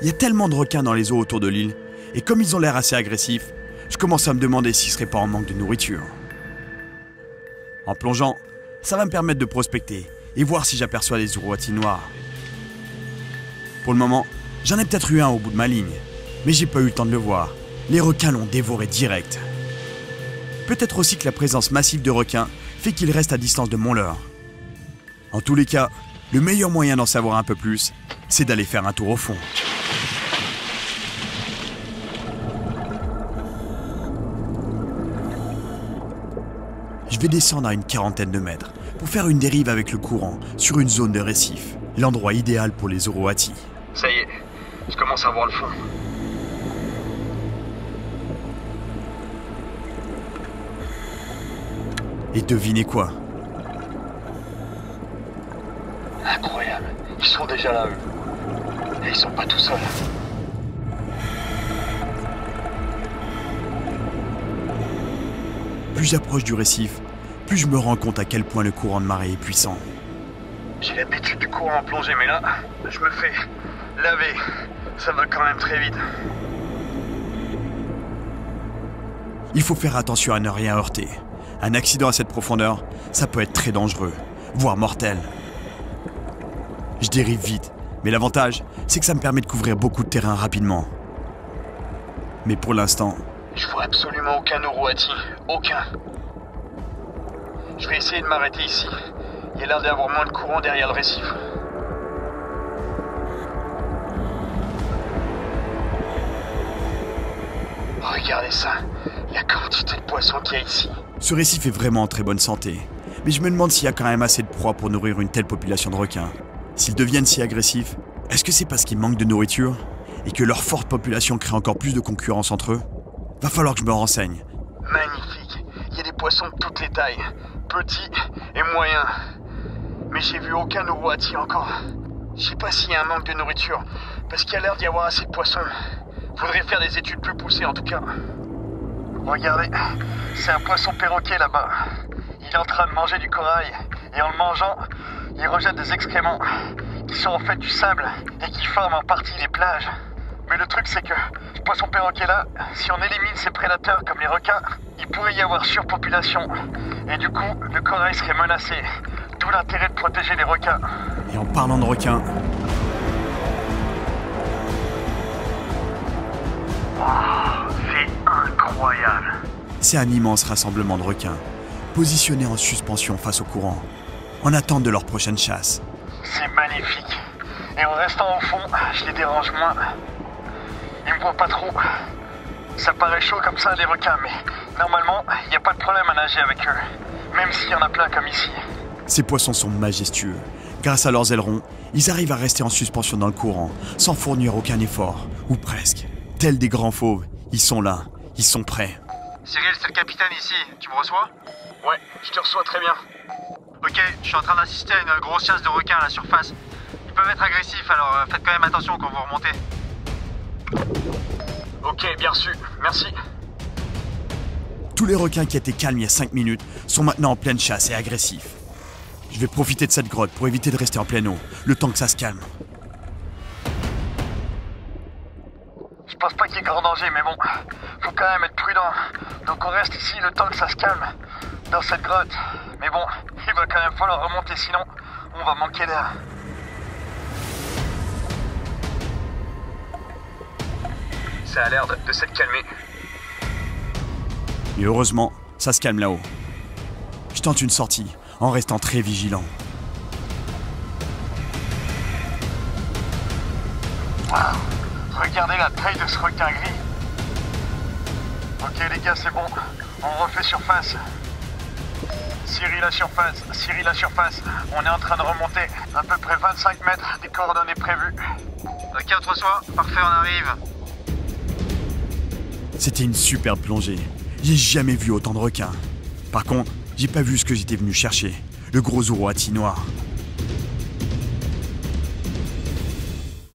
Il y a tellement de requins dans les eaux autour de l'île, et comme ils ont l'air assez agressifs, je commence à me demander s'ils seraient pas en manque de nourriture. En plongeant, ça va me permettre de prospecter et voir si j'aperçois les uruatis noirs. Pour le moment, j'en ai peut-être eu un au bout de ma ligne, mais j'ai pas eu le temps de le voir. Les requins l'ont dévoré direct. Peut-être aussi que la présence massive de requins fait qu'ils restent à distance de mon leurre. En tous les cas, le meilleur moyen d'en savoir un peu plus, c'est d'aller faire un tour au fond. Je vais descendre à une quarantaine de mètres pour faire une dérive avec le courant sur une zone de récif, l'endroit idéal pour les uruatis. Ça y est, je commence à voir le fond. Et devinez quoi? Incroyable, ils sont déjà là, eux. Et ils sont pas tout seuls. Plus j'approche du récif, plus je me rends compte à quel point le courant de marée est puissant. J'ai l'habitude du courant en plongée, mais là, je me fais laver. Ça va quand même très vite. Il faut faire attention à ne rien heurter. Un accident à cette profondeur, ça peut être très dangereux, voire mortel. Je dérive vite, mais l'avantage, c'est que ça me permet de couvrir beaucoup de terrain rapidement. Mais pour l'instant... Je vois absolument aucun uruati. Aucun. Je vais essayer de m'arrêter ici. Il y a l'air d'avoir moins de courant derrière le récif. Regardez ça. La quantité de poissons qu'il y a ici. Ce récif est vraiment en très bonne santé. Mais je me demande s'il y a quand même assez de proies pour nourrir une telle population de requins. S'ils deviennent si agressifs, est-ce que c'est parce qu'ils manquent de nourriture et que leur forte population crée encore plus de concurrence entre eux? Va falloir que je me renseigne. Magnifique. Il y a des poissons de toutes les tailles. Petits et moyens. Mais j'ai vu aucun uruati encore. Je sais pas s'il y a un manque de nourriture, parce qu'il y a l'air d'y avoir assez de poissons. Faudrait faire des études plus poussées en tout cas. Regardez, c'est un poisson perroquet là-bas. Il est en train de manger du corail, et en le mangeant, il rejette des excréments, qui sont en fait du sable, et qui forment en partie les plages. Mais le truc c'est que, ce poisson perroquet là, si on élimine ses prédateurs comme les requins, il pourrait y avoir surpopulation. Et du coup, le corail serait menacé. D'où l'intérêt de protéger les requins. Et en parlant de requins... C'est incroyable. C'est un immense rassemblement de requins, positionnés en suspension face au courant, en attente de leur prochaine chasse. C'est magnifique. Et en restant au fond, je les dérange moins. Ils me voient pas trop. Ça paraît chaud comme ça, les requins, mais normalement, il n'y a pas de problème à nager avec eux. Même s'il y en a plein comme ici. Ces poissons sont majestueux. Grâce à leurs ailerons, ils arrivent à rester en suspension dans le courant, sans fournir aucun effort, ou presque. Tels des grands fauves, ils sont là, ils sont prêts. Cyril, c'est le capitaine ici, tu me reçois? Ouais, je te reçois très bien. Ok, je suis en train d'assister à une grosse chasse de requins à la surface. Ils peuvent être agressifs, alors faites quand même attention quand vous remontez. Ok, bien reçu, merci. Tous les requins qui étaient calmes il y a 5 minutes sont maintenant en pleine chasse et agressifs. Je vais profiter de cette grotte pour éviter de rester en pleine eau, le temps que ça se calme. Je pense pas qu'il y ait grand danger, mais bon, faut quand même être prudent. Donc on reste ici le temps que ça se calme, dans cette grotte. Mais bon, il va quand même falloir remonter, sinon on va manquer d'air. Ça a l'air de s'être calmé. Et heureusement, ça se calme là-haut. Je tente une sortie, en restant très vigilant. Wow. Regardez la taille de ce requin gris. Ok les gars, c'est bon. On refait surface. Cyril à surface. On est en train de remonter. À peu près 25 mètres des coordonnées prévues. Ok, on te reçoit. Parfait, on arrive. C'était une superbe plongée. J'ai jamais vu autant de requins. Par contre, j'ai pas vu ce que j'étais venu chercher. Le gros uruati noir.